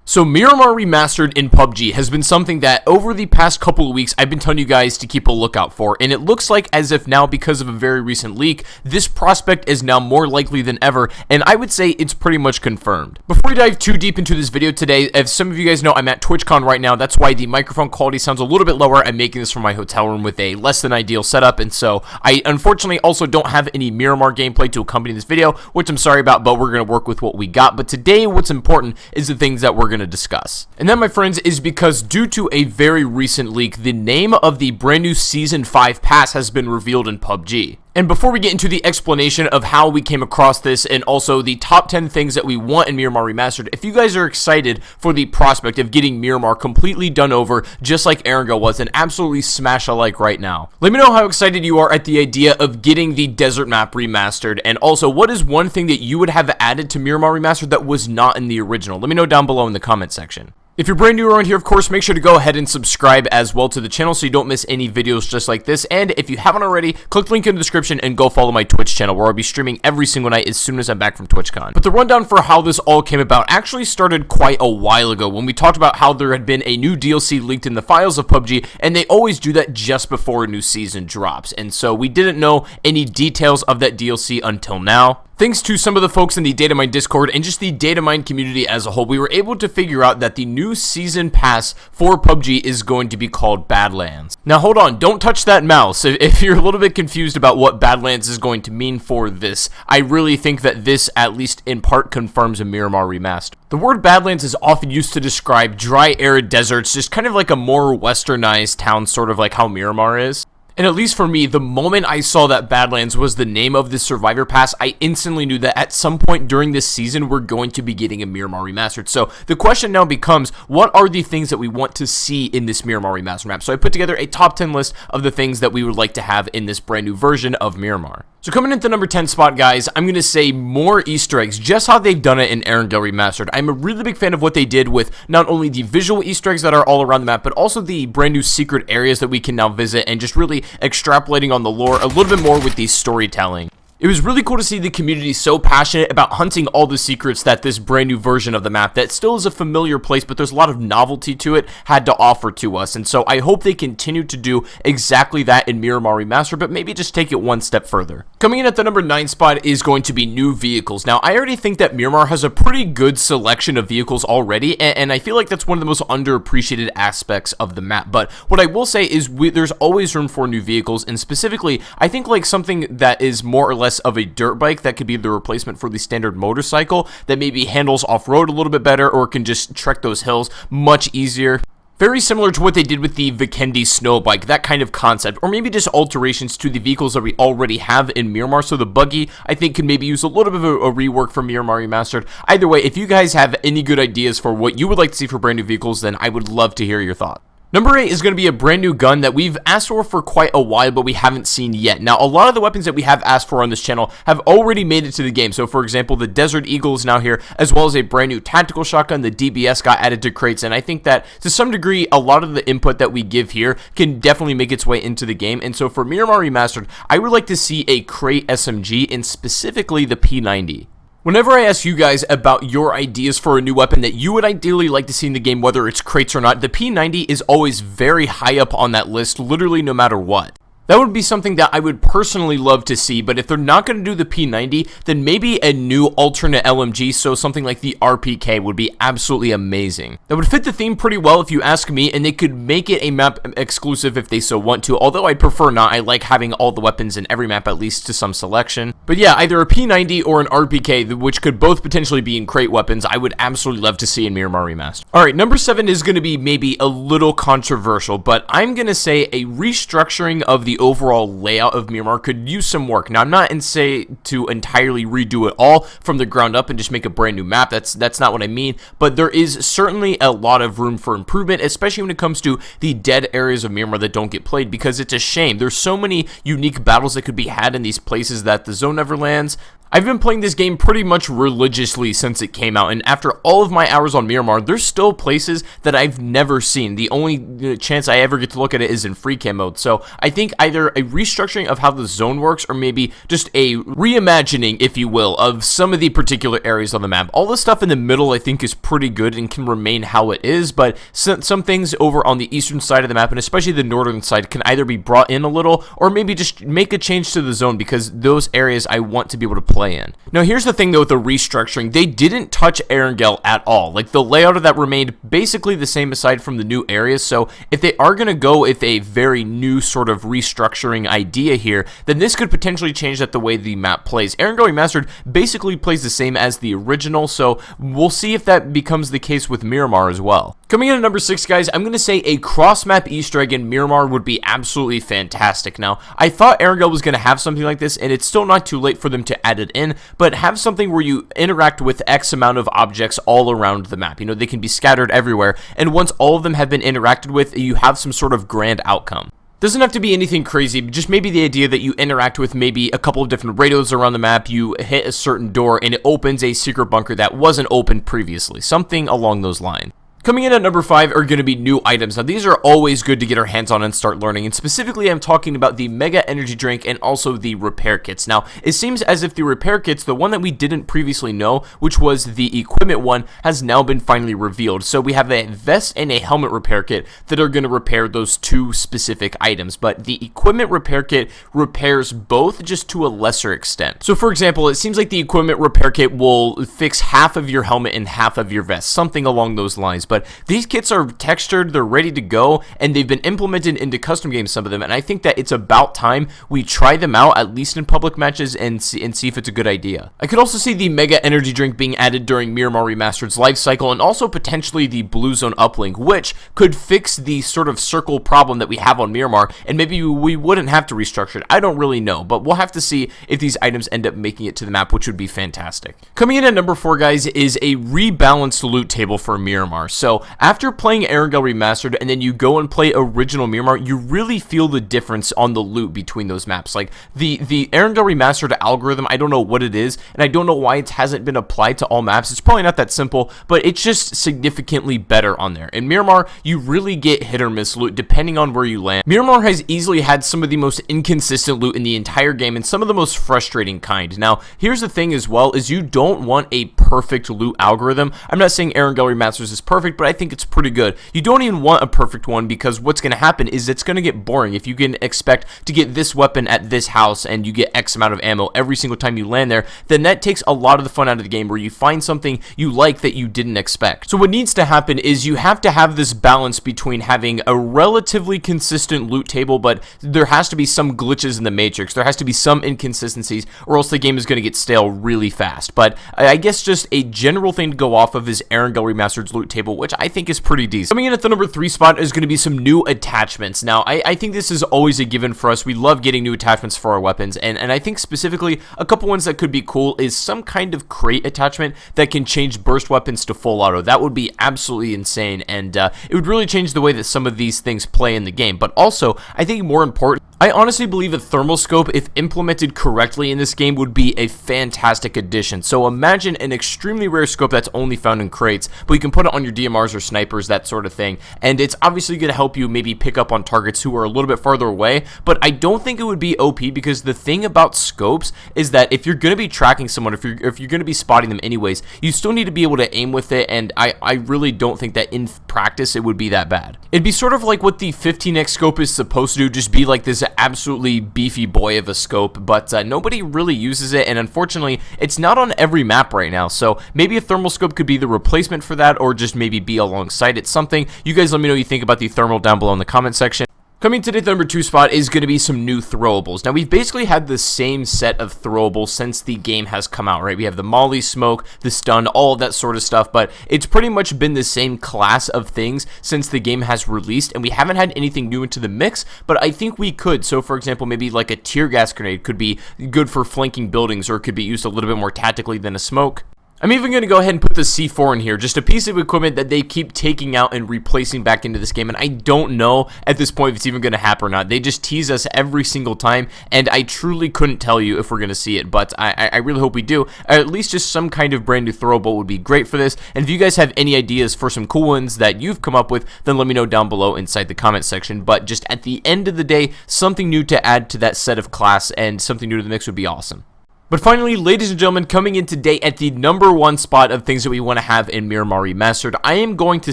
So Miramar Remastered in PUBG has been something that over the past couple of weeks I've been telling you guys to keep a lookout for, and it looks like as if now, because of a very recent leak, this prospect is now more likely than ever, and I would say it's pretty much confirmed. Before we dive too deep into this video today, as some of you guys know, I'm at TwitchCon right now. That's why the microphone quality sounds a little bit lower. I'm making this from my hotel room with a less than ideal setup, and so I unfortunately also don't have any Miramar gameplay to accompany this video, which I'm sorry about, but we're going to work with what we got. But today, what's important is the things that we're going to discuss. And that, my friends, is because due to a very recent leak, the name of the brand new Season 5 pass has been revealed in PUBG. And before we get into the explanation of how we came across this and also the top 10 things that we want in Miramar Remastered, if you guys are excited for the prospect of getting Miramar completely done over just like Erangel was, then absolutely smash a like right now. Let me know how excited you are at the idea of getting the desert map remastered, and also what is one thing that you would have added to Miramar Remastered that was not in the original. Let me know down below in the comment section. If you're brand new around here, of course, make sure to go ahead and subscribe as well to the channel so you don't miss any videos just like this. And if you haven't already, click the link in the description and go follow my Twitch channel, where I'll be streaming every single night as soon as I'm back from TwitchCon. But the rundown for how this all came about actually started quite a while ago when we talked about how there had been a new DLC leaked in the files of PUBG, and they always do that just before a new season drops. And so we didn't know any details of that DLC until now. Thanks to some of the folks in the Datamine Discord and just the Datamine community as a whole, we were able to figure out that the new season pass for PUBG is going to be called Badlands. Now hold on, don't touch that mouse. If you're a little bit confused about what Badlands is going to mean for this, I really think that this, at least in part, confirms a Miramar remaster. The word Badlands is often used to describe dry, arid deserts, just kind of like a more westernized town, sort of like how Miramar is. And at least for me, the moment I saw that Badlands was the name of this Survivor Pass, I instantly knew that at some point during this season, we're going to be getting a Miramar Remastered. So the question now becomes, what are the things that we want to see in this Miramar Remastered map? So I put together a top 10 list of the things that we would like to have in this brand new version of Miramar. So coming into the number 10 spot, guys, I'm going to say more Easter eggs, just how they've done it in Erangel Remastered. I'm a really big fan of what they did with not only the visual Easter eggs that are all around the map, but also the brand new secret areas that we can now visit, and just really extrapolating on the lore a little bit more with the storytelling. It was really cool to see the community so passionate about hunting all the secrets that this brand new version of the map, that still is a familiar place, but there's a lot of novelty to it, had to offer to us. And so I hope they continue to do exactly that in Miramar Remastered, but maybe just take it one step further. Coming in at the number 9 spot is going to be new vehicles. Now, I already think that Miramar has a pretty good selection of vehicles already, and I feel like that's one of the most underappreciated aspects of the map. But what I will say is there's always room for new vehicles, and specifically, I think like something that is more or less of a dirt bike that could be the replacement for the standard motorcycle, that maybe handles off-road a little bit better or can just trek those hills much easier. Very similar to what they did with the Vikendi snow bike, that kind of concept, or maybe just alterations to the vehicles that we already have in Miramar. So the buggy, I think, can maybe use a little bit of a rework from Miramar Remastered. Either way, if you guys have any good ideas for what you would like to see for brand new vehicles, then I would love to hear your thoughts. Number 8 is going to be a brand new gun that we've asked for quite a while, but we haven't seen yet. Now, a lot of the weapons that we have asked for on this channel have already made it to the game. So, for example, the Desert Eagle is now here, as well as a brand new tactical shotgun. The DBS got added to crates, and I think that, to some degree, a lot of the input that we give here can definitely make its way into the game. And so, for Miramar Remastered, I would like to see a crate SMG, and specifically the P90. Whenever I ask you guys about your ideas for a new weapon that you would ideally like to see in the game, whether it's crates or not, the P90 is always very high up on that list, literally no matter what. That would be something that I would personally love to see, but if they're not going to do the P90, then maybe a new alternate LMG, so something like the RPK would be absolutely amazing. That would fit the theme pretty well if you ask me, and they could make it a map exclusive if they so want to, although I'd prefer not. I like having all the weapons in every map, at least to some selection. But yeah, either a P90 or an RPK, which could both potentially be in crate weapons, I would absolutely love to see in Miramar Remastered. Alright, number 7 is going to be maybe a little controversial, but I'm going to say a restructuring of the overall layout of Miramar could use some work. Now, I'm not in say to entirely redo it all from the ground up and just make a brand new map. That's not what I mean, but there is certainly a lot of room for improvement, especially when it comes to the dead areas of Miramar that don't get played, because it's a shame. There's so many unique battles that could be had in these places that the zone never lands. I've been playing this game pretty much religiously since it came out, and after all of my hours on Miramar, there's still places that I've never seen. The only chance I ever get to look at it is in free cam mode, so I think either a restructuring of how the zone works, or maybe just a reimagining, if you will, of some of the particular areas on the map. All the stuff in the middle I think is pretty good and can remain how it is, but some things over on the eastern side of the map, and especially the northern side, can either be brought in a little, or maybe just make a change to the zone, because those areas I want to be able to play in. Now here's the thing though with the restructuring, they didn't touch Erangel at all. Like, the layout of that remained basically the same aside from the new areas, so if they are going to go with a very new sort of restructuring idea here, then this could potentially change that the way the map plays. Erangel Remastered basically plays the same as the original, so we'll see if that becomes the case with Miramar as well. Coming in at number 6, guys, I'm going to say a cross-map Easter egg in Miramar would be absolutely fantastic. Now, I thought Erangel was going to have something like this, and it's still not too late for them to add it in, but have something where you interact with X amount of objects all around the map. You know, they can be scattered everywhere, and once all of them have been interacted with, you have some sort of grand outcome. Doesn't have to be anything crazy, just maybe the idea that you interact with maybe a couple of different radios around the map, you hit a certain door, and it opens a secret bunker that wasn't opened previously. Something along those lines. Coming in at number 5 are going to be new items. Now, these are always good to get our hands on and start learning, and specifically I'm talking about the Mega Energy Drink and also the repair kits. Now, it seems as if the repair kits, the one that we didn't previously know, which was the equipment one, has now been finally revealed. So we have a vest and a helmet repair kit that are going to repair those two specific items, but the equipment repair kit repairs both, just to a lesser extent. So for example, it seems like the equipment repair kit will fix half of your helmet and half of your vest, something along those lines, but these kits are textured, they're ready to go, and they've been implemented into custom games, some of them, and I think that it's about time we try them out, at least in public matches, and see if it's a good idea. I could also see the Mega Energy Drink being added during Miramar Remastered's life cycle, and also potentially the Blue Zone uplink, which could fix the sort of circle problem that we have on Miramar, and maybe we wouldn't have to restructure it. I don't really know, but we'll have to see if these items end up making it to the map, which would be fantastic. Coming in at number 4, guys, is a rebalanced loot table for Miramar. So after playing Erangel Remastered and then you go and play original Miramar, you really feel the difference on the loot between those maps. Like the Erangel Remastered algorithm, I don't know what it is, and I don't know why it hasn't been applied to all maps. It's probably not that simple, but it's just significantly better on there. In Miramar, you really get hit or miss loot depending on where you land. Miramar has easily had some of the most inconsistent loot in the entire game and some of the most frustrating kind. Now, here's the thing as well, is you don't want a perfect loot algorithm. I'm not saying Erangel Remastered is perfect, but I think it's pretty good. You don't even want a perfect one, because what's going to happen is it's going to get boring. If you can expect to get this weapon at this house and you get X amount of ammo every single time you land there, then that takes a lot of the fun out of the game, where you find something you like that you didn't expect. So what needs to happen is you have to have this balance between having a relatively consistent loot table, but there has to be some glitches in the matrix. There has to be some inconsistencies, or else the game is going to get stale really fast. But I guess just a general thing to go off of is Erangel Remastered's loot table, which I think is pretty decent. Coming in at the number 3 spot is going to be some new attachments. Now, I think this is always a given for us. We love getting new attachments for our weapons, and I think specifically a couple ones that could be cool is some kind of crate attachment that can change burst weapons to full auto. That would be absolutely insane, and it would really change the way that some of these things play in the game. But also, I think more important, I honestly believe a thermal scope, if implemented correctly in this game, would be a fantastic addition. So imagine an extremely rare scope that's only found in crates, but you can put it on your DMRs or snipers, that sort of thing, and it's obviously going to help you maybe pick up on targets who are a little bit farther away, but I don't think it would be OP, because the thing about scopes is that if you're going to be tracking someone, if you're going to be spotting them anyways, you still need to be able to aim with it, and I really don't think that in practice it would be that bad. It'd be sort of like what the 15x scope is supposed to do, just be like this absolutely beefy boy of a scope, but nobody really uses it, and unfortunately it's not on every map right now, so maybe a thermal scope could be the replacement for that, or just maybe be alongside it. Something you guys let me know what you think about the thermal down below in the comment section. Coming to the number 2 spot is going to be some new throwables. Now, we've basically had the same set of throwables since the game has come out, right? We have the molly, smoke, the stun, all of that sort of stuff, but it's pretty much been the same class of things since the game has released, and we haven't had anything new into the mix, but I think we could. So, for example, maybe like a tear gas grenade could be good for flanking buildings, or it could be used a little bit more tactically than a smoke. I'm even going to go ahead and put the C4 in here, just a piece of equipment that they keep taking out and replacing back into this game, and I don't know at this point if it's even going to happen or not. They just tease us every single time, and I truly couldn't tell you if we're going to see it, but I really hope we do. At least just some kind of brand new throwable would be great for this, and if you guys have any ideas for some cool ones that you've come up with, then let me know down below inside the comment section. But just at the end of the day, something new to add to that set of class and something new to the mix would be awesome. But finally, ladies and gentlemen, coming in today at the #1 spot of things that we want to have in Miramar Remastered, I am going to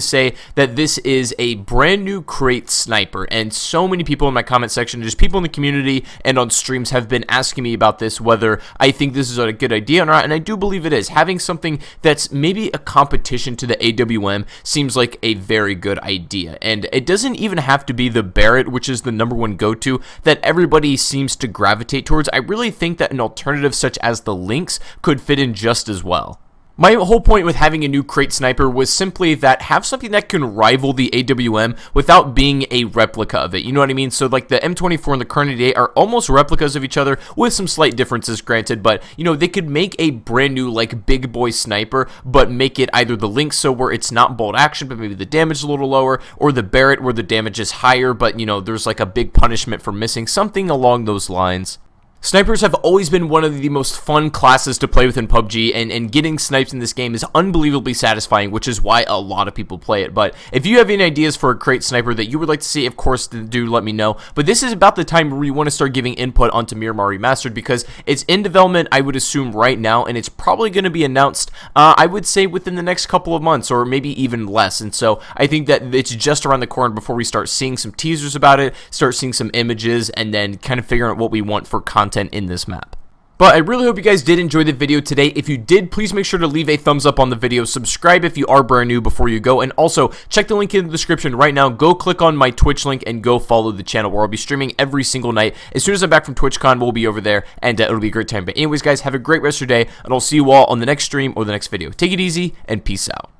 say that this is a brand new crate sniper, and so many people in my comment section, just people in the community and on streams have been asking me about this, whether I think this is a good idea or not, and I do believe it is. Having something that's maybe a competition to the AWM seems like a very good idea, and it doesn't even have to be the Barrett, which is the #1 go-to that everybody seems to gravitate towards. I really think that an alternative such as the Lynx could fit in just as well. My whole point with having a new crate sniper was simply that have something that can rival the AWM without being a replica of it. You know what I mean? So like the M24 and the Kar 98 are almost replicas of each other with some slight differences granted, but you know, they could make a brand new like big boy sniper, but make it either the Lynx, so where it's not bolt action, but maybe the damage is a little lower, or the Barrett where the damage is higher, but you know, there's like a big punishment for missing, something along those lines. Snipers have always been one of the most fun classes to play with in PUBG, and getting snipes in this game is unbelievably satisfying, which is why a lot of people play it. But if you have any ideas for a crate sniper that you would like to see, of course, do let me know. But this is about the time where we want to start giving input onto Miramar Remastered, because it's in development, I would assume, right now, and it's probably going to be announced, I would say, within the next couple of months, or maybe even less. And so I think that it's just around the corner before we start seeing some teasers about it, start seeing some images, and then kind of figuring out what we want for content in this map. But I really hope you guys did enjoy the video today. If you did, please make sure to leave a thumbs up on the video, subscribe if you are brand new before you go, and also check the link in the description right now. Go click on my Twitch link and go follow the channel, where I'll be streaming every single night. As soon as I'm back from TwitchCon, we'll be over there, and it'll be a great time. But anyways, guys, have a great rest of your day, and I'll see you all on the next stream or the next video. Take it easy, and peace out.